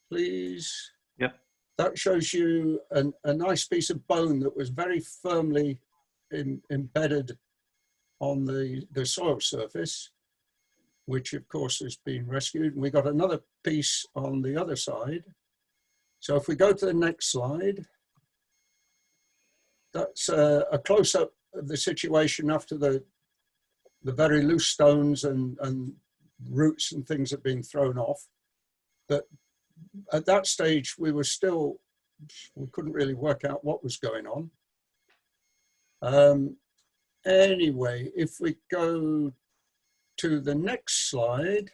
please. Yep. That shows you a nice piece of bone that was very firmly embedded on the soil surface, which of course has been rescued. And we got another piece on the other side. So if we go to the next slide, that's a close-up of the situation after the very loose stones and roots and things have been thrown off. That at that stage we couldn't really work out what was going on. Anyway, if we go to the next slide,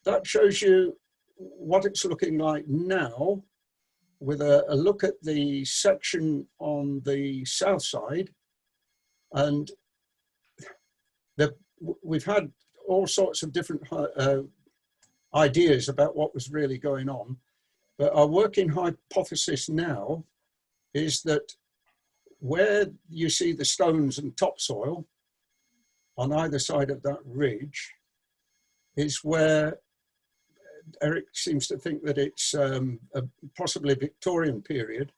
that shows you what it's looking like now with a look at the section on the south side. And we've had all sorts of different ideas about what was really going on. But our working hypothesis now is that where you see the stones and topsoil on either side of that ridge is where Eric seems to think that it's possibly Victorian period.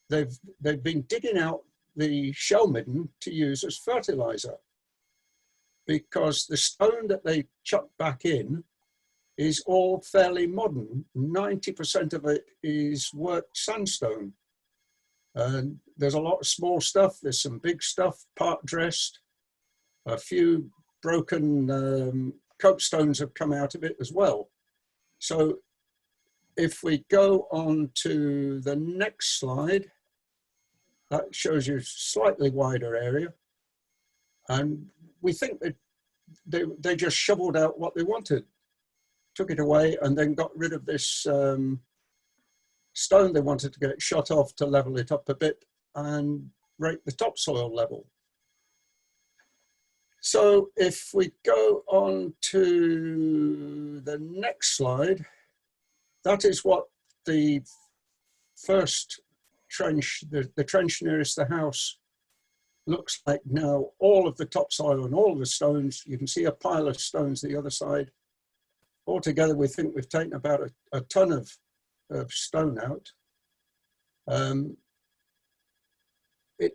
They've been digging out the shell midden to use as fertilizer, because the stone that they chucked back in is all fairly modern. 90% of it is worked sandstone. And there's a lot of small stuff. There's some big stuff, part dressed. A few broken copestones have come out of it as well. So if we go on to the next slide, that shows you a slightly wider area. And we think that they just shoveled out what they wanted, took it away, and then got rid of this stone they wanted to get shot off to level it up a bit and rake the topsoil level. So if we go on to the next slide, that is what the first trench, the trench nearest the house, looks like now. All of the topsoil and all of the stones, you can see a pile of stones the other side. Altogether, we think we've taken about a ton of stone out.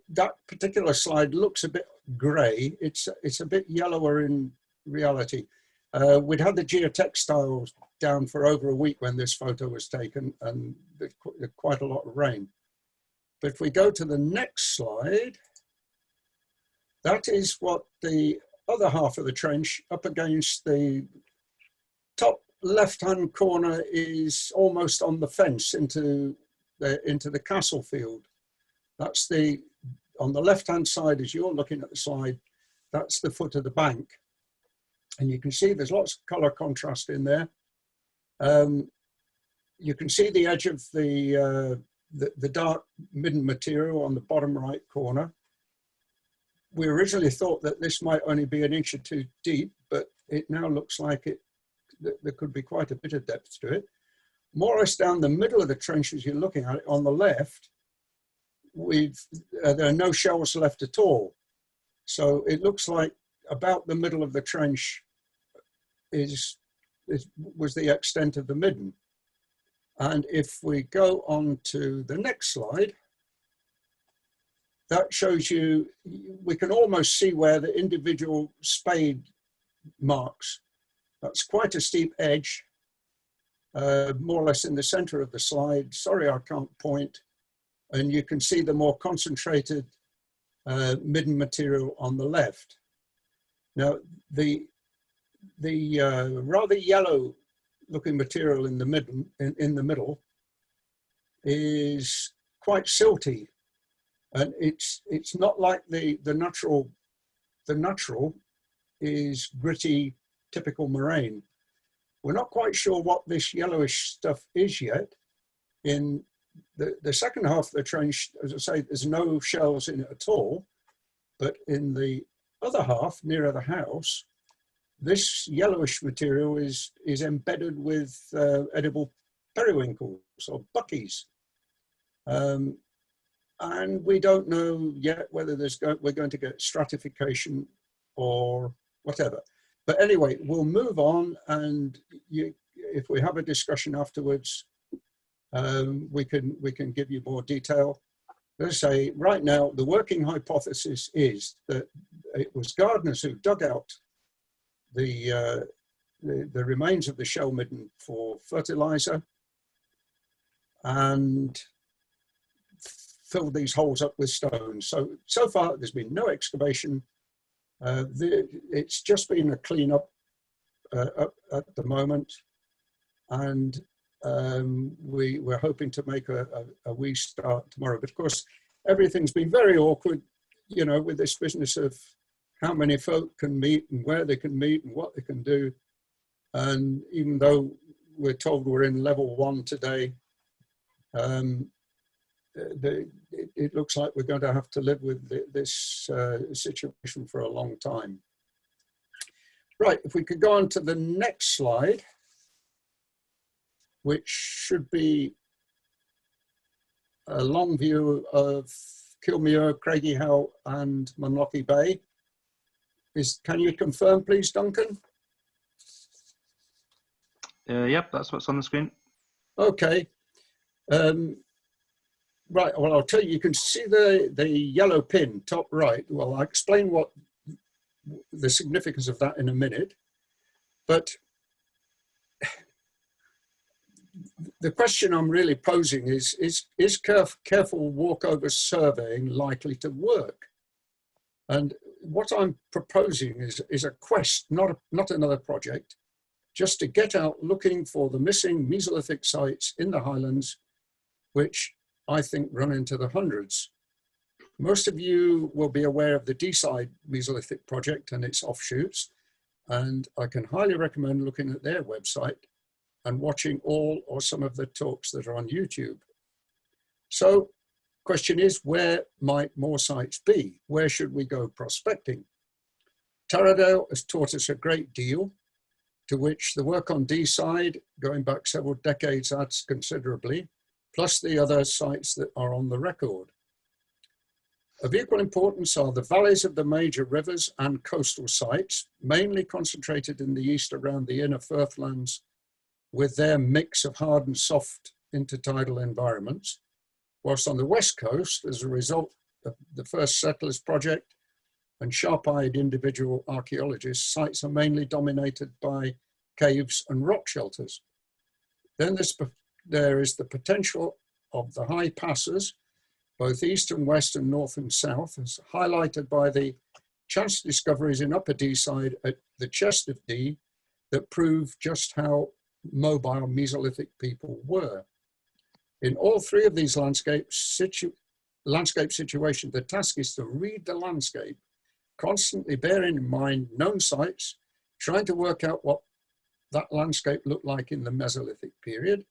That particular slide looks a bit grey. It's a bit yellower in reality. We'd had the geotextiles down for over a week when this photo was taken, and there's quite a lot of rain. But if we go to the next slide, that is what the other half of the trench up against the top left-hand corner is almost on the fence into the castle field. That's on the left-hand side, as you're looking at the slide, that's the foot of the bank. And you can see there's lots of color contrast in there. You can see the edge of the dark midden material on the bottom right corner. We originally thought that this might only be an inch or two deep, but it now looks like there could be quite a bit of depth to it. More or less down the middle of the trench, as you're looking at it on the left, there are no shells left at all. So it looks like about the middle of the trench was the extent of the midden. And if we go on to the next slide, that shows you, we can almost see where the individual spade marks. That's quite a steep edge, more or less in the center of the slide. Sorry, I can't point. And you can see the more concentrated midden material on the left. Now, the rather yellow looking material in the middle is quite silty, and it's not like the natural. The natural is gritty, typical moraine. We're not quite sure what this yellowish stuff is yet. In the second half of the trench, as I say, there's no shells in it at all, but in the other half, nearer the house, this yellowish material is embedded with edible periwinkles or buckies. And we don't know yet whether we're going to get stratification or whatever. But anyway, we'll move on, and if we have a discussion afterwards, we can give you more detail. Let's say right now, the working hypothesis is that it was gardeners who dug out the remains of the shell midden for fertilizer and filled these holes up with stones. So far, there's been no excavation. It's just been a cleanup at the moment, and we're hoping to make a wee start tomorrow. But of course, everything's been very awkward, you know, with this business of how many folk can meet and where they can meet and what they can do. And even though we're told we're in level 1 today, it looks like we're going to have to live with this situation for a long time. Right, if we could go on to the next slide, which should be a long view of Kilmuir, Craigiehow and Munlochy Bay. Can you confirm, please, Duncan? Yep, that's what's on the screen. Okay. Right, well, I'll tell you, you can see the yellow pin, top right. Well, I'll explain what the significance of that in a minute. But the question I'm really posing is careful walkover surveying likely to work? And what I'm proposing is a quest, not another project, just to get out looking for the missing Mesolithic sites in the Highlands, which I think run into the hundreds. Most of you will be aware of the D-side Mesolithic project and its offshoots, and I can highly recommend looking at their website and watching all or some of the talks that are on YouTube. So, question is, where might more sites be? Where should we go prospecting? Tarradale has taught us a great deal, to which the work on D-side, going back several decades, adds considerably, plus the other sites that are on the record. Of equal importance are the valleys of the major rivers and coastal sites, mainly concentrated in the east around the inner Firthlands, with their mix of hard and soft intertidal environments, whilst on the west coast, as a result of the first settlers project and sharp-eyed individual archaeologists, sites are mainly dominated by caves and rock shelters. Then there is the potential of the high passes, both east and west and north and south, as highlighted by the chance discoveries in Upper D-side at the chest of D that prove just how mobile Mesolithic people were. In all three of these landscape situations, the task is to read the landscape, constantly bearing in mind known sites, trying to work out what that landscape looked like in the Mesolithic period,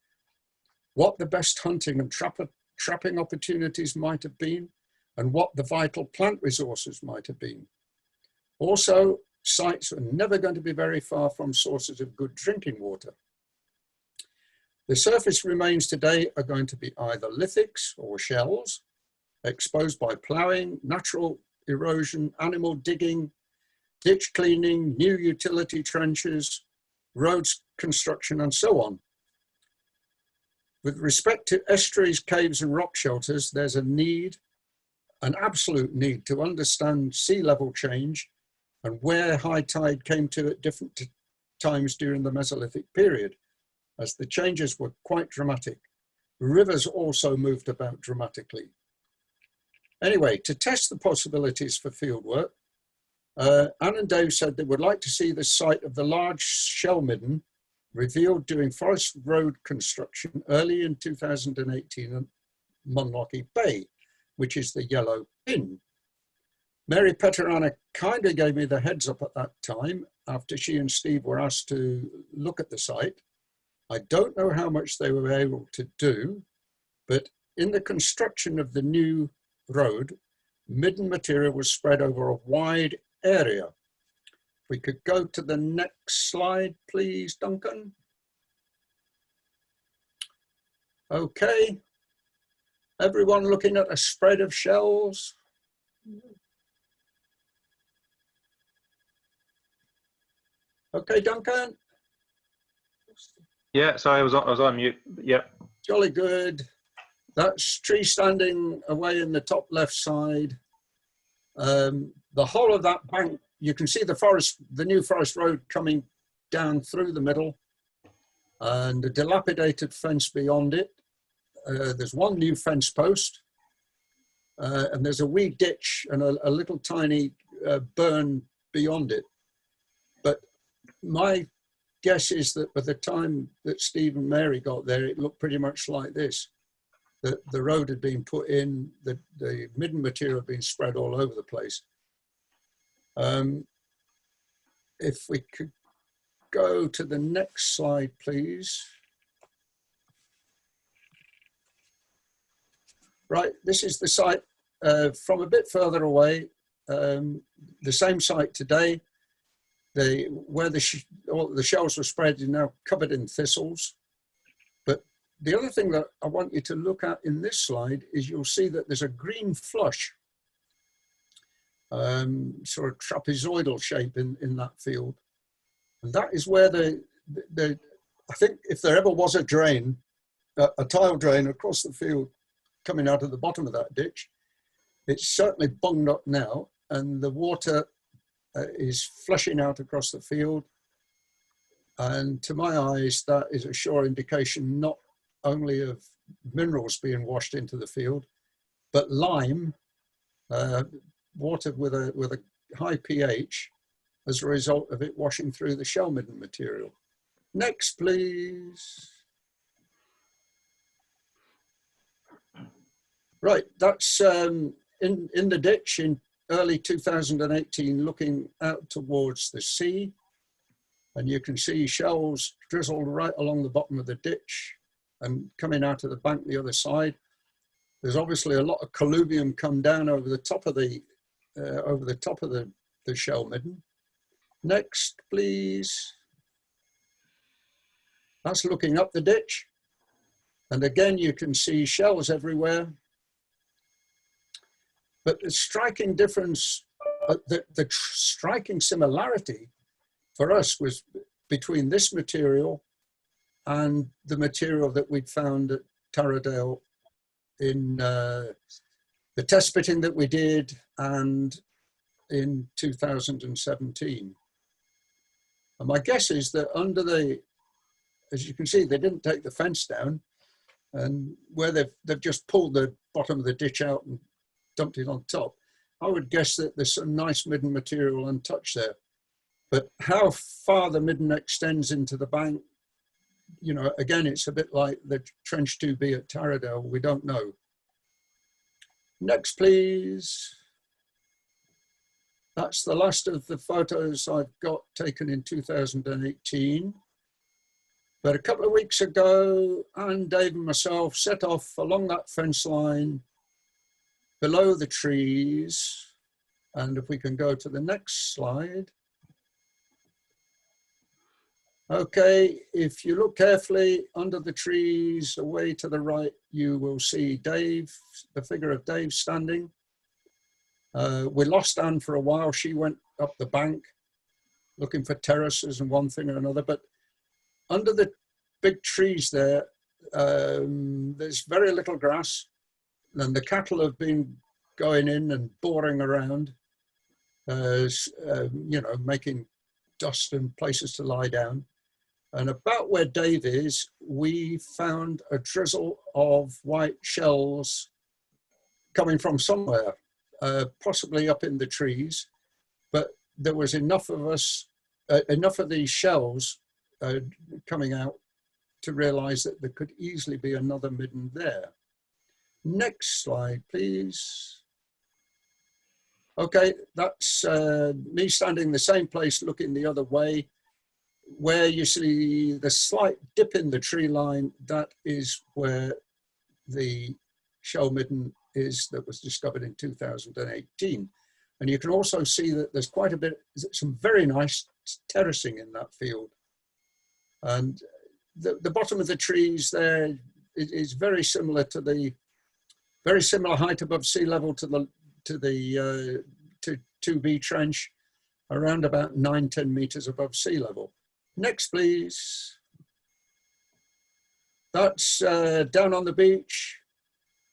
what the best hunting and trapping opportunities might have been, and what the vital plant resources might have been. Also, sites are never going to be very far from sources of good drinking water. The surface remains today are going to be either lithics or shells, exposed by ploughing, natural erosion, animal digging, ditch cleaning, new utility trenches, roads construction, and so on. With respect to estuaries, caves, and rock shelters, there's a need, an absolute need, to understand sea level change and where high tide came to at different times during the Mesolithic period, as the changes were quite dramatic. Rivers also moved about dramatically. Anyway, to test the possibilities for fieldwork, Anne and Dave said they would like to see the site of the large shell midden revealed during Forest Road construction early in 2018 at Munlochy Bay, which is the yellow pin. Mary Peterana kindly gave me the heads up at that time after she and Steve were asked to look at the site. I don't know how much they were able to do, but in the construction of the new road, midden material was spread over a wide area. We could go to the next slide, please, Duncan. Okay. Everyone looking at a spread of shells? Okay, Duncan? Yeah, sorry, I was on mute. Yep. Jolly good. That's tree standing away in the top left side. The whole of that bank, you can see the forest, the new forest road coming down through the middle, and a dilapidated fence beyond it. There's one new fence post, and there's a wee ditch and a little tiny burn beyond it. But my guess is that by the time that Steve and Mary got there, it looked pretty much like this. The road had been put in, the midden material had been spread all over the place. If we could go to the next slide, please. Right, this is the site from a bit further away, the same site today. Where the shells were spread is now covered in thistles. But the other thing that I want you to look at in this slide is you'll see that there's a green flush, sort of trapezoidal shape in that field. And that is where I think if there ever was a drain, a tile drain across the field coming out of the bottom of that ditch, it's certainly bunged up now, and the water is flushing out across the field. And to my eyes, that is a sure indication not only of minerals being washed into the field, but lime, water with a high pH as a result of it washing through the shell midden material. Next, please. Right, that's in the ditch in early 2018, looking out towards the sea. And you can see shells drizzled right along the bottom of the ditch and coming out of the bank the other side. There's obviously a lot of colluvium come down over the top of the shell midden. Next, please. That's looking up the ditch. And again, you can see shells everywhere. But the striking difference, the striking similarity for us was between this material and the material that we'd found at Tarradale in the test pitting that we did and in 2017. And my guess is that as you can see, they didn't take the fence down, and where they've just pulled the bottom of the ditch out and dumped it on top. I would guess that there's some nice midden material untouched there. But how far the midden extends into the bank, you know, again, it's a bit like the Trench 2B at Tarradale. We don't know. Next, please. That's the last of the photos I've got taken in 2018. But a couple of weeks ago, Anne, Dave and myself set off along that fence line below the trees. And if we can go to the next slide. Okay, if you look carefully under the trees away to the right, you will see Dave, the figure of Dave standing. We lost Anne for a while. She went up the bank looking for terraces and one thing or another. But under the big trees there, there's very little grass. And the cattle have been going in and boring around, you know, making dust and places to lie down. And about where Dave is, we found a drizzle of white shells coming from somewhere, possibly up in the trees. But there was enough of these shells coming out to realize that there could easily be another midden there. Next slide, please. Okay, that's me standing the same place looking the other way. Where you see the slight dip in the tree line, that is where the shell midden is that was discovered in 2018. And you can also see that there's quite a bit, some very nice terracing in that field. And the bottom of the trees there is very similar to the, very similar height above sea level to 2B trench. around about 9–10 meters above sea level. Next, please. That's down on the beach,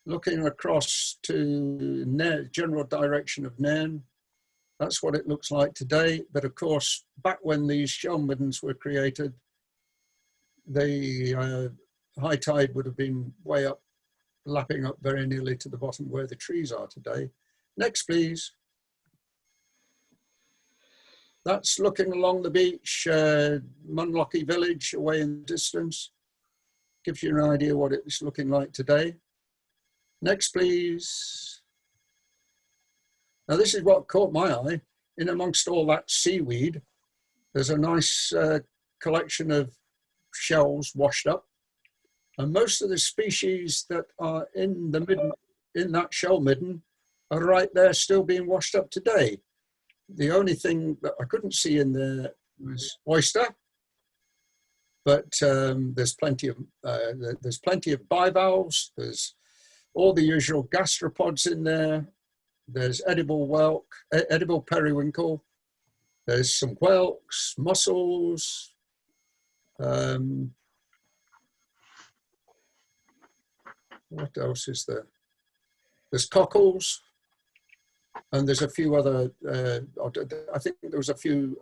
looking across to general direction of Nairn. That's what it looks like today. But of course, back when these shell middens were created, the high tide would have been way up, lapping up very nearly to the bottom where the trees are today. Next, please. That's looking along the beach, Munlochy village away in the distance. Gives you an idea what it's looking like today. Next, please. Now, this is what caught my eye. In amongst all that seaweed, there's a nice collection of shells washed up. And most of the species that are in the midden, in that shell midden, are right there still being washed up today. The only thing that I couldn't see in there was oyster, but there's plenty of bivalves. There's all the usual gastropods in there. There's edible whelk, edible periwinkle. There's some whelks, mussels. What else is there? There's cockles, and there's a few other. I think there was a few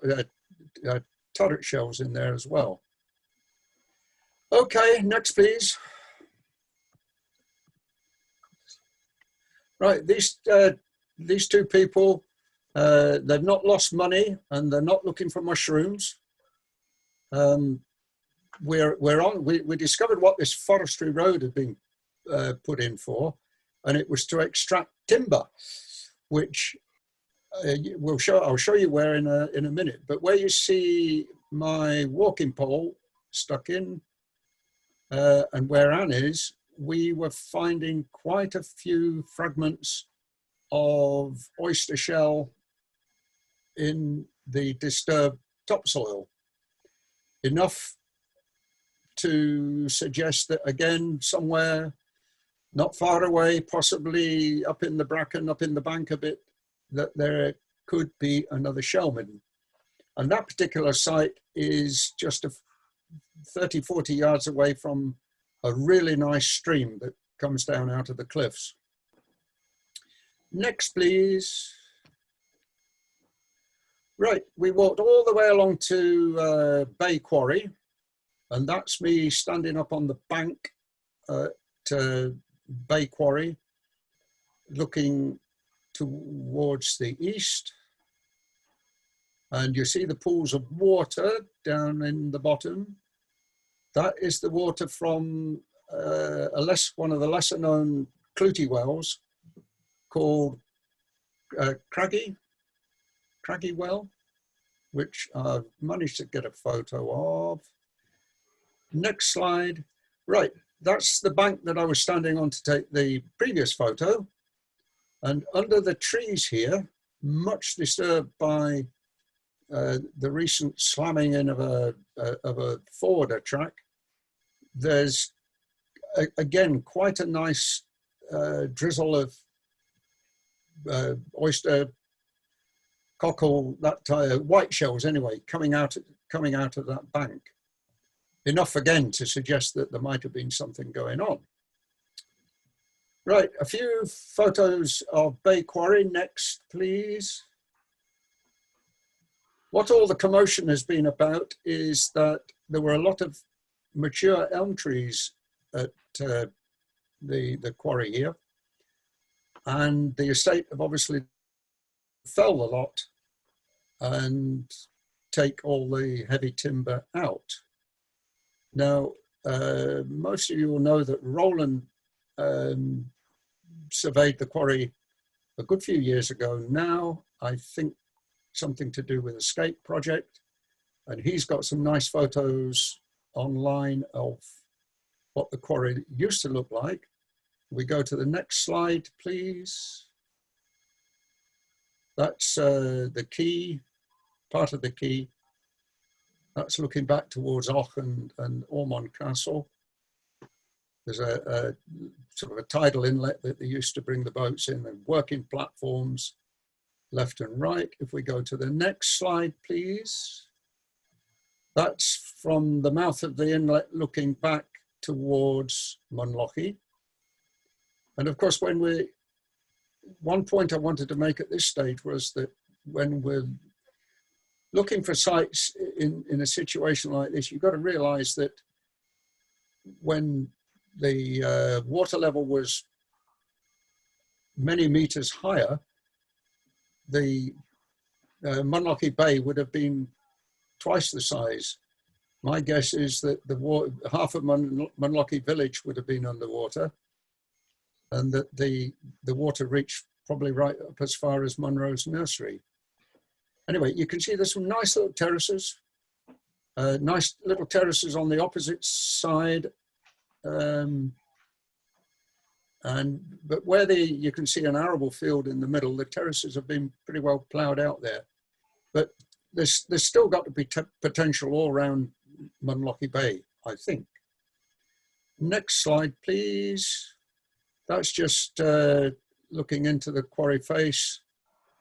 turret shells in there as well. Okay, next, please. Right, these two people, they've not lost money and they're not looking for mushrooms. We discovered what this forestry road had been put in for, and it was to extract timber, which I'll show you where in a minute. But where you see my walking pole stuck in, and where Anne is, we were finding quite a few fragments of oyster shell in the disturbed topsoil. Enough to suggest that, again, somewhere not far away, possibly up in the bracken, up in the bank a bit, that there could be another shell midden. And that particular site is just 30–40 yards away from a really nice stream that comes down out of the cliffs. Next, please. Right, we walked all the way along to Bay Quarry, and that's me standing up on the bank at Bay Quarry, looking towards the east. And you see the pools of water down in the bottom. That is the water from one of the lesser known Clutie wells called Craggy Well, which I've managed to get a photo of. Next slide. Right, that's the bank that I was standing on to take the previous photo. And under the trees here, much disturbed by the recent slamming in of a forwarder track, there's again quite a nice drizzle of oyster, cockle, that white shells anyway, coming out of that bank. Enough again to suggest that there might have been something going on. Right, a few photos of Bay Quarry. Next, please. What all the commotion has been about is that there were a lot of mature elm trees at the quarry here, and the estate have obviously fell a lot and take all the heavy timber out. Now, most of you will know that Roland surveyed the quarry a good few years ago now. I think something to do with Escape Project, and he's got some nice photos online of what the quarry used to look like. We go to the next slide, please. That's the quay, part of the quay. That's looking back towards Och and Ormond Castle. There's a sort of a tidal inlet that they used to bring the boats in, and working platforms. left and right. If we go to the next slide, please. That's from the mouth of the inlet looking back towards Munlochy. And of course, one point I wanted to make at this stage was that when we're looking for sites in a situation like this, you've got to realize that when the water level was many meters higher, the Munlochy Bay would have been twice the size. My guess is that half of Munlochy village would have been underwater, and that the water reached probably right up as far as Munro's nursery. Anyway, you can see there's some nice little terraces, on the opposite side. But where you can see an arable field in the middle, the terraces have been pretty well ploughed out there. But there's still got to be potential all around Munlochy Bay, I think. Next slide, please. That's just looking into the quarry face.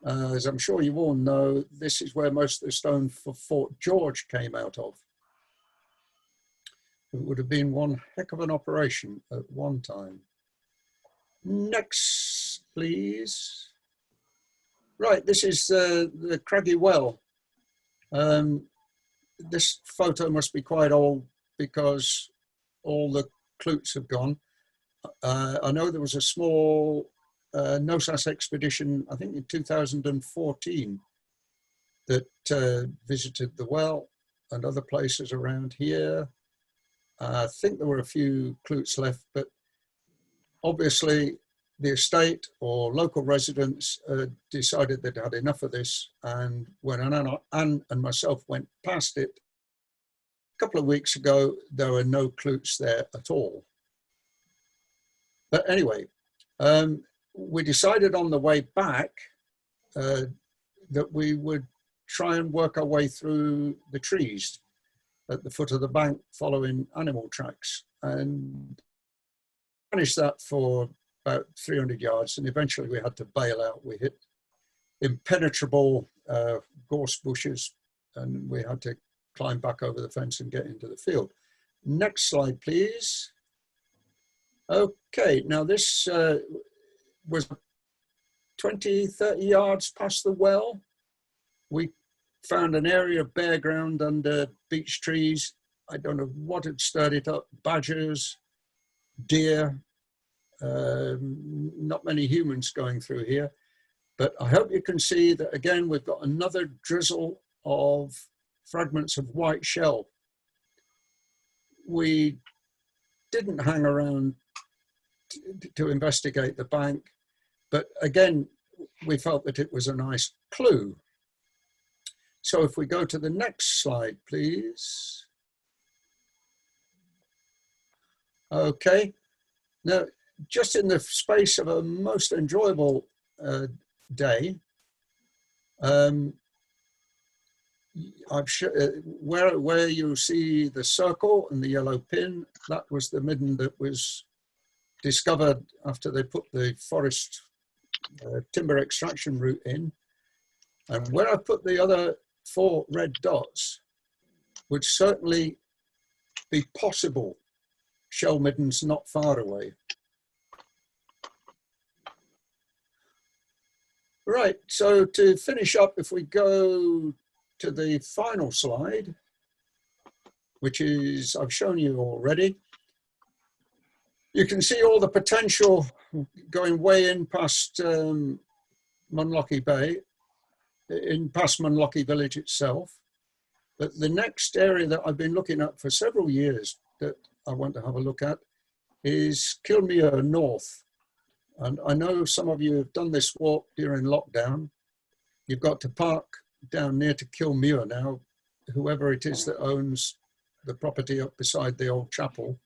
As I'm sure you all know, this is where most of the stone for Fort George came out of. It would have been one heck of an operation at one time. Next, please. Right, this is the Craggy Well. This photo must be quite old because all the kloots have gone. I know there was a small NOSAS expedition, I think in 2014, that visited the well and other places around here. I think there were a few kloots left, but obviously the estate or local residents decided they'd had enough of this, and when Anne and myself went past it a couple of weeks ago, there were no kloots there at all. But anyway, we decided on the way back that we would try and work our way through the trees at the foot of the bank following animal tracks, and managed that for about 300 yards, and eventually we had to bail out. We hit impenetrable gorse bushes, and we had to climb back over the fence and get into the field. Next slide, please. Okay, now this was 20, 30 yards past the well. We found an area of bare ground under beech trees. I don't know what had stirred it up, badgers, deer, not many humans going through here. But I hope you can see that again, we've got another drizzle of fragments of white shell. We didn't hang around to investigate the bank, but again, we felt that it was a nice clue. So if we go to the next slide, please. Okay, now just in the space of a most enjoyable day, where you see the circle and the yellow pin, that was the midden that was discovered after they put the forest timber extraction route in. And where I put the other 4 red dots would certainly be possible shell middens not far away. Right, so to finish up, if we go to the final slide, which is, I've shown you already, you can see all the potential going way in past Munlochy Bay, in past Munlochy village itself. But the next area that I've been looking at for several years that I want to have a look at is Kilmuir North. And I know some of you have done this walk during lockdown. You've got to park down near to Kilmuir now. Whoever it is that owns the property up beside the old chapel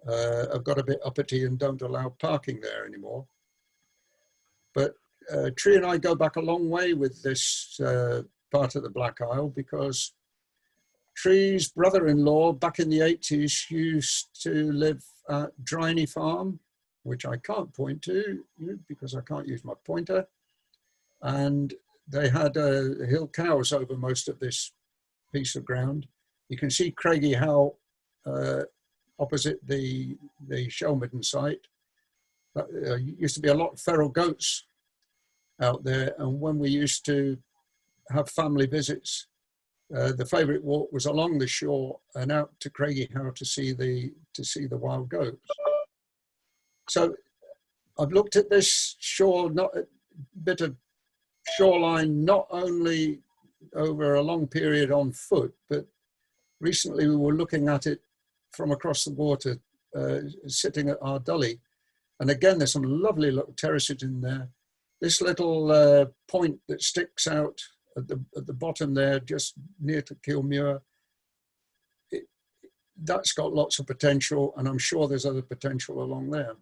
have got a bit uppity and don't allow parking there anymore. But Tree and I go back a long way with this part of the Black Isle, because Tree's brother-in-law back in the 80s used to live at Driney Farm, which I can't point to because I can't use my pointer. and they had hill cows over most of this piece of ground. You can see Craigie Howe opposite the shell midden site. Used to be a lot of feral goats out there, and when we used to have family visits, the favourite walk was along the shore and out to Craigie Howe to see the wild goats. So I've looked at this shore, not a bit of shoreline, not only over a long period on foot, but recently we were looking at it from across the water, sitting at Ardully. And again, there's some lovely little terraces in there. This little point that sticks out at the bottom there, just near to Kilmuir, that's got lots of potential, and I'm sure there's other potential along there.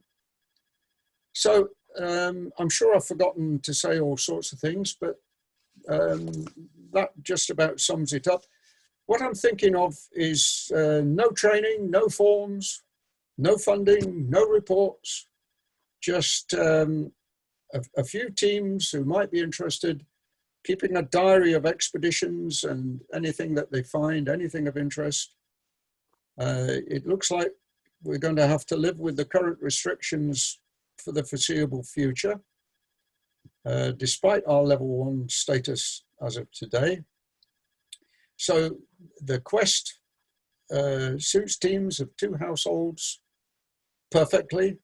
So I'm sure I've forgotten to say all sorts of things, but that just about sums it up. What I'm thinking of is no training, no forms, no funding, no reports, just a few teams who might be interested, keeping a diary of expeditions and anything that they find, anything of interest. It looks like we're going to have to live with the current restrictions for the foreseeable future, despite our level 1 status as of today. So the quest suits teams of 2 households perfectly,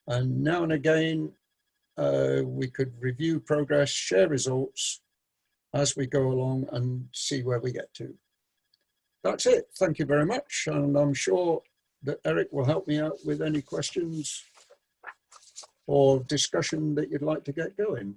and now and again we could review progress, share results as we go along and see where we get to. That's it. Thank you very much, and I'm sure that Eric will help me out with any questions or discussion that you'd like to get going.